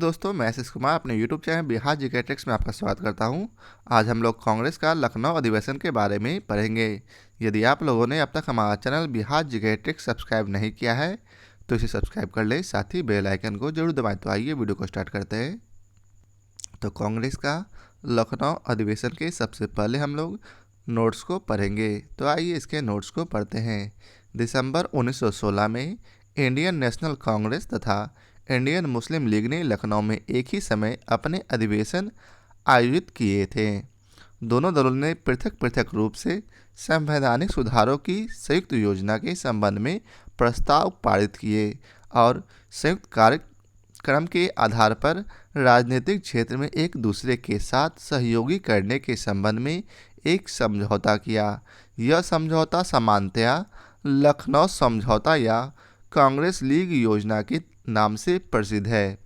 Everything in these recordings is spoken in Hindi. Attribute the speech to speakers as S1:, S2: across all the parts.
S1: दोस्तों, मैं आशीष कुमार अपने YouTube channel Bihar GK tricks में आपका स्वागत करता हूं। आज हम लोग कांग्रेस का लखनऊ अधिवेशन के बारे में पढ़ेंगे। यदि आप लोगों ने अब तक हमारा channel Bihar GK tricks subscribe नहीं किया है तो इसे सब्सक्राइब कर लें, साथ ही बेल आइकन को जरूर दबाएं। तो आइए वीडियो को स्टार्ट करते हैं। तो कांग्रेस का लखनऊ अधिवेशन के सबसे पहले हम लोग नोट्स को पढ़ेंगे। तो आइए इसके नोट्स को पढ़ते हैं। दिसंबर 1916 में इंडियन नेशनल कांग्रेस तथा इंडियन मुस्लिम लीग ने लखनऊ में एक ही समय अपने अधिवेशन आयोजित किए थे। दोनों दलों ने पृथक पृथक रूप से संवैधानिक सुधारों की संयुक्त योजना के संबंध में प्रस्ताव पारित किए और संयुक्त कार्यक्रम के आधार पर राजनीतिक क्षेत्र में एक दूसरे के साथ सहयोगी करने के संबंध में एक समझौता किया। यह समझौता सामान्यतया लखनऊ समझौता या कांग्रेस लीग योजना के नाम से प्रसिद्ध है।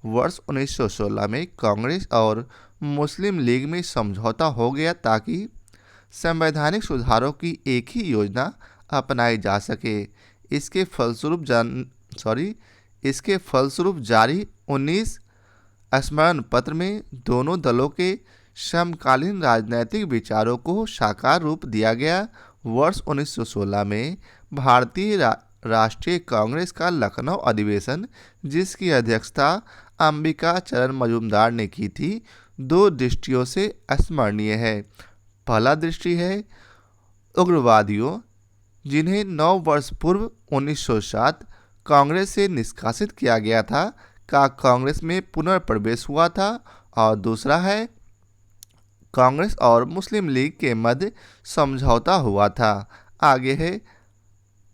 S1: वर्ष 1916 में कांग्रेस और मुस्लिम लीग में समझौता हो गया ताकि संवैधानिक सुधारों की एक ही योजना अपनाई जा सके। इसके फलस्वरूप जारी 19 स्मरण पत्र में दोनों दलों के समकालीन राजनीतिक विचारों को साकार रूप दिया गया। वर्ष 1916 में भारतीय राष्ट्रीय कांग्रेस का लखनऊ अधिवेशन, जिसकी अध्यक्षता अंबिका चरण मजूमदार ने की थी, दो दृष्टियों से स्मरणीय है। पहला दृष्टि है उग्रवादियों, जिन्हें 9 वर्ष पूर्व 1907 कांग्रेस से निष्कासित किया गया था, का कांग्रेस में पुनर्प्रवेश हुआ था। और दूसरा है कांग्रेस और मुस्लिम लीग के मध्य समझौता हुआ था। आगे है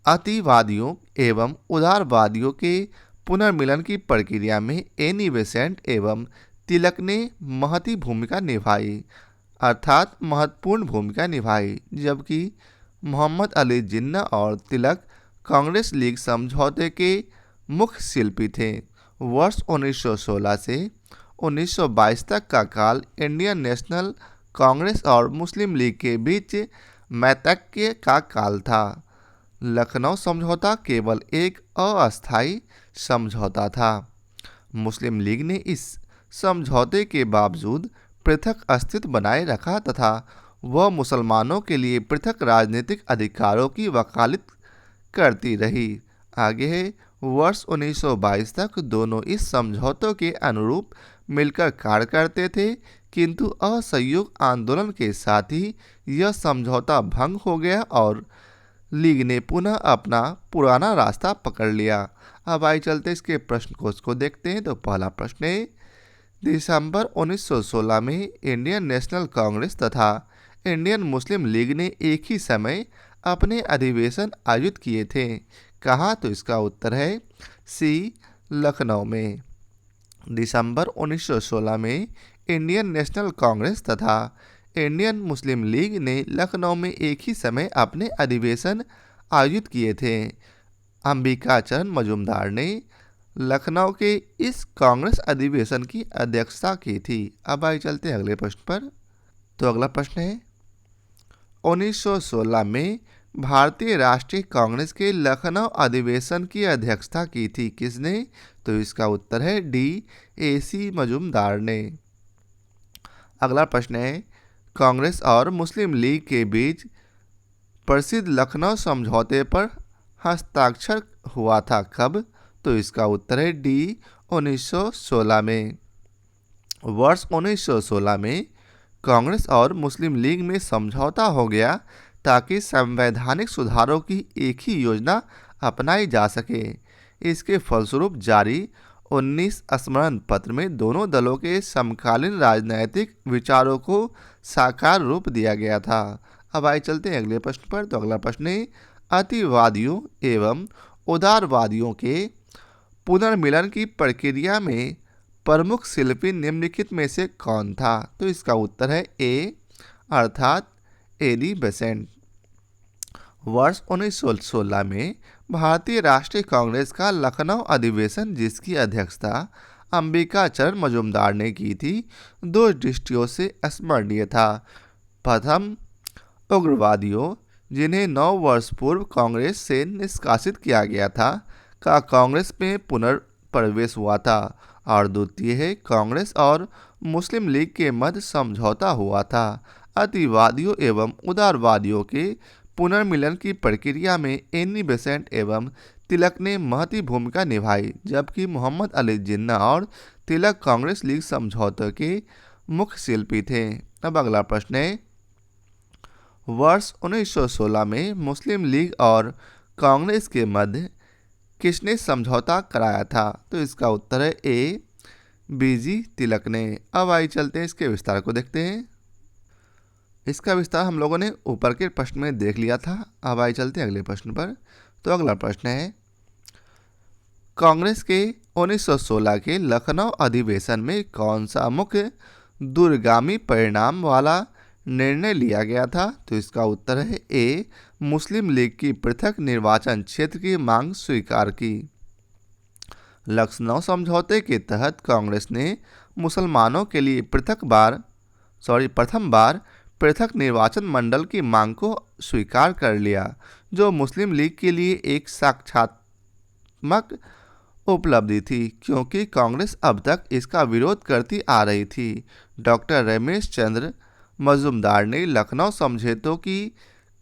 S1: अतिवादियों एवं उदारवादियों के पुनर्मिलन की प्रक्रिया में एनी बेसेंट एवं तिलक ने महती भूमिका निभाई, अर्थात महत्वपूर्ण भूमिका निभाई, जबकि मोहम्मद अली जिन्ना और तिलक कांग्रेस लीग समझौते के मुख्य शिल्पी थे। वर्ष 1916 से 1922 तक का काल इंडियन नेशनल कांग्रेस और मुस्लिम लीग के बीच मैत्रीय का काल था। लखनऊ समझौता केवल एक अस्थायी समझौता था। मुस्लिम लीग ने इस समझौते के बावजूद पृथक अस्तित्व बनाए रखा तथा वह मुसलमानों के लिए पृथक राजनीतिक अधिकारों की वकालत करती रही। आगे है वर्ष 1922 तक दोनों इस समझौते के अनुरूप मिलकर कार्य करते थे, किंतु असहयोग आंदोलन के साथ ही यह समझौता भंग हो गया और लीग ने पुनः अपना पुराना रास्ता पकड़ लिया। अब आइए चलते इसके प्रश्न को देखते हैं। तो पहला प्रश्न है, दिसंबर 1916 में इंडियन नेशनल कांग्रेस तथा इंडियन मुस्लिम लीग ने एक ही समय अपने अधिवेशन आयोजित किए थे, कहाँ? तो इसका उत्तर है सी, लखनऊ में। दिसंबर 1916 में इंडियन नेशनल कांग्रेस तथा इंडियन मुस्लिम लीग ने लखनऊ में एक ही समय अपने अधिवेशन आयोजित किए थे। अंबिका चरण मजूमदार ने लखनऊ के इस कांग्रेस अधिवेशन की अध्यक्षता की थी। अब आइए चलते हैं अगले प्रश्न पर। तो अगला प्रश्न है, 1916 में भारतीय राष्ट्रीय कांग्रेस के लखनऊ अधिवेशन की अध्यक्षता की थी किसने? तो इसका उत्तर है डी, AC मजूमदार ने। अगला प्रश्न है, कांग्रेस और मुस्लिम लीग के बीच प्रसिद्ध लखनऊ समझौते पर हस्ताक्षर हुआ था कब? तो इसका उत्तर है डी, 1916 में। वर्ष 1916 में कांग्रेस और मुस्लिम लीग में समझौता हो गया ताकि संवैधानिक सुधारों की एक ही योजना अपनाई जा सके। इसके फलस्वरूप जारी 19 स्मरण पत्र में दोनों दलों के समकालीन राजनीतिक विचारों को साकार रूप दिया गया था। अब आइए चलते हैं अगले प्रश्न पर। तो अगला प्रश्न है, अतिवादियों एवं उदारवादियों के पुनर्मिलन की प्रक्रिया में प्रमुख शिल्पी निम्नलिखित में से कौन था? तो इसका उत्तर है ए, अर्थात एनी बेसेंट। वर्ष 1916 में भारतीय राष्ट्रीय कांग्रेस का लखनऊ अधिवेशन, जिसकी अध्यक्षता अंबिका चरण मजूमदार ने की थी, दो दृष्टियों से स्मरणीय था। प्रथम, उग्रवादियों, जिन्हें 9 वर्ष पूर्व कांग्रेस से निष्कासित किया गया था, का कांग्रेस में पुनर्प्रवेश हुआ था। और द्वितीय है कांग्रेस और मुस्लिम लीग के मध्य समझौता हुआ था। अतिवादियों एवं उदारवादियों के पुनर्मिलन की प्रक्रिया में एनी बेसेंट एवं तिलक ने महती भूमिका निभाई, जबकि मोहम्मद अली जिन्ना और तिलक कांग्रेस लीग समझौते के मुख्य शिल्पी थे। अब अगला प्रश्न है, वर्ष 1916 में मुस्लिम लीग और कांग्रेस के मध्य किसने समझौता कराया था? तो इसका उत्तर है ए बीजी तिलक ने। अब आइए चलते हैं इसके विस्तार को देखते हैं। इसका विस्तार हम लोगों ने ऊपर के प्रश्न में देख लिया था। अब आइए चलते हैं अगले प्रश्न पर। तो अगला प्रश्न है, कांग्रेस के 1916 के लखनऊ अधिवेशन में कौन सा मुख्य दूरगामी परिणाम वाला निर्णय लिया गया था? तो इसका उत्तर है ए मुस्लिम लीग की पृथक निर्वाचन क्षेत्र की मांग स्वीकार की। लखनऊ समझौते के तहत कांग्रेस ने मुसलमानों के लिए प्रथम बार पृथक निर्वाचन मंडल की मांग को स्वीकार कर लिया, जो मुस्लिम लीग के लिए एक साक्षात्मक उपलब्धि थी, क्योंकि कांग्रेस अब तक इसका विरोध करती आ रही थी। डॉक्टर रमेश चंद्र मजुमदार ने लखनऊ समझौतों की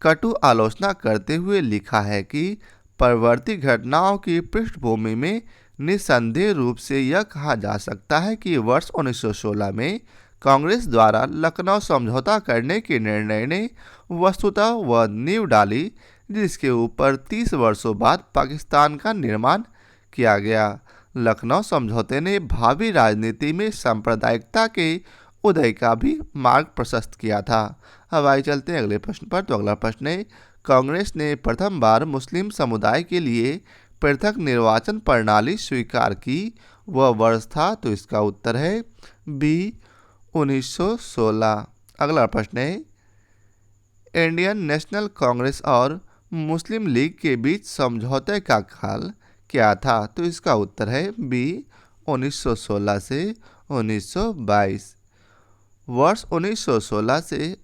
S1: कटु आलोचना करते हुए लिखा है कि परवर्ती घटनाओं की पृष्ठभूमि में निस्संदेह रूप से यह कहा जा सकता है कि वर्ष 1916 में कांग्रेस द्वारा लखनऊ समझौता करने के निर्णय ने वस्तुतः वह नींव डाली जिसके ऊपर 30 वर्षों बाद पाकिस्तान का निर्माण किया गया। लखनऊ समझौते ने भावी राजनीति में सांप्रदायिकता के उदय का भी मार्ग प्रशस्त किया था। अब आइए चलते हैं अगले प्रश्न पर। तो अगला प्रश्न है, कांग्रेस ने प्रथम बार मुस्लिम समुदाय के लिए पृथक निर्वाचन प्रणाली स्वीकार की, वह वर्ष था? तो इसका उत्तर है बी 1916। अगला प्रश्न है, इंडियन नेशनल कांग्रेस और मुस्लिम लीग के बीच समझौते का काल क्या था? तो इसका उत्तर है बी 1916 से 1922। वर्ष 1916 से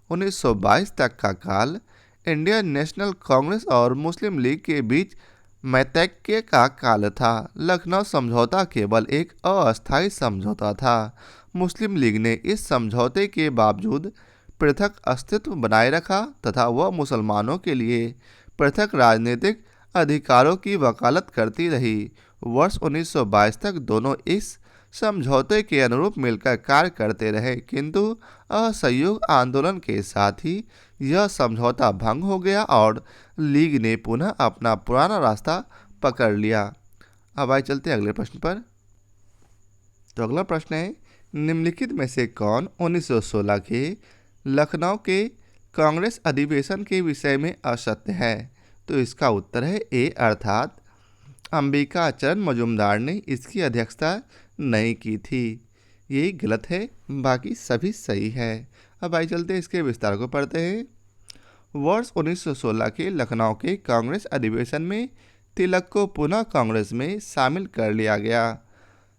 S1: 1922 तक का काल इंडियन नेशनल कांग्रेस और मुस्लिम लीग के बीच मैत्रेय का काल था। लखनऊ समझौता केवल एक अस्थायी समझौता था। मुस्लिम लीग ने इस समझौते के बावजूद पृथक अस्तित्व बनाए रखा तथा वह मुसलमानों के लिए पृथक राजनीतिक अधिकारों की वकालत करती रही। वर्ष 1922 तक दोनों इस समझौते के अनुरूप मिलकर कार्य करते रहे, किंतु असहयोग आंदोलन के साथ ही यह समझौता भंग हो गया और लीग ने पुनः अपना पुराना रास्ता पकड़ लिया। अब आइए चलते हैं अगले प्रश्न पर। तो अगला प्रश्न है, निम्नलिखित में से कौन 1916 के लखनऊ के कांग्रेस अधिवेशन के विषय में असत्य है? तो इसका उत्तर है ए अर्थात अंबिका चरण मजुमदार ने इसकी अध्यक्षता नहीं की थी। यही गलत है, बाकी सभी सही है। अब आइए चलते हैं इसके विस्तार को पढ़ते हैं। वर्ष 1916 के लखनऊ के कांग्रेस अधिवेशन में तिलक को पुनः कांग्रेस में शामिल कर लिया गया।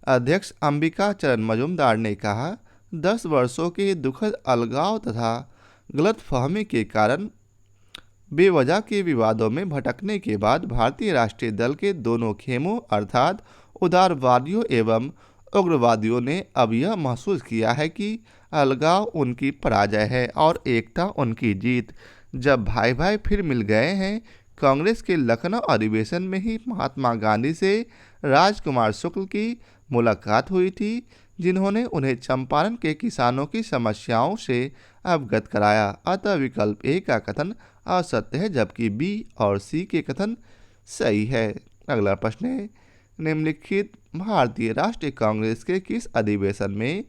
S1: अध्यक्ष अंबिका चरण मजुमदार ने कहा, 10 वर्षों के दुखद अलगाव तथा गलतफहमी के कारण बेवजह के विवादों में भटकने के बाद भारतीय राष्ट्रीय दल के दोनों खेमों अर्थात उदारवादियों एवं उग्रवादियों ने अब यह महसूस किया है कि अलगाव उनकी पराजय है और एकता उनकी जीत। जब भाई भाई फिर मिल गए हैं, कांग्रेस के लखनऊ अधिवेशन में ही महात्मा गांधी से राजकुमार शुक्ल की मुलाकात हुई थी, जिन्होंने उन्हें चंपारण के किसानों की समस्याओं से अवगत कराया। अतः विकल्प ए का कथन असत्य है, जबकि बी और सी के कथन सही है। अगला प्रश्न है, निम्नलिखित भारतीय राष्ट्रीय कांग्रेस के किस अधिवेशन में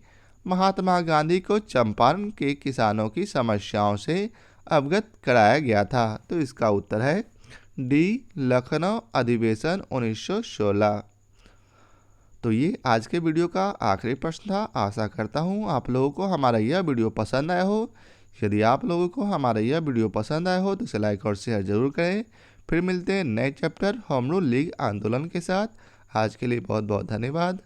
S1: महात्मा गांधी को चंपारण के किसानों की समस्याओं से अवगत कराया गया था? तो इसका उत्तर है डी लखनऊ अधिवेशन 1916। तो ये आज के वीडियो का आखिरी प्रश्न था। आशा करता हूँ आप लोगों को हमारा यह वीडियो पसंद आया हो। यदि आप लोगों को हमारा यह वीडियो पसंद आया हो तो इसे लाइक और शेयर जरूर करें। फिर मिलते हैं नए चैप्टर होम रूल लीग आंदोलन के साथ। आज के लिए बहुत बहुत धन्यवाद।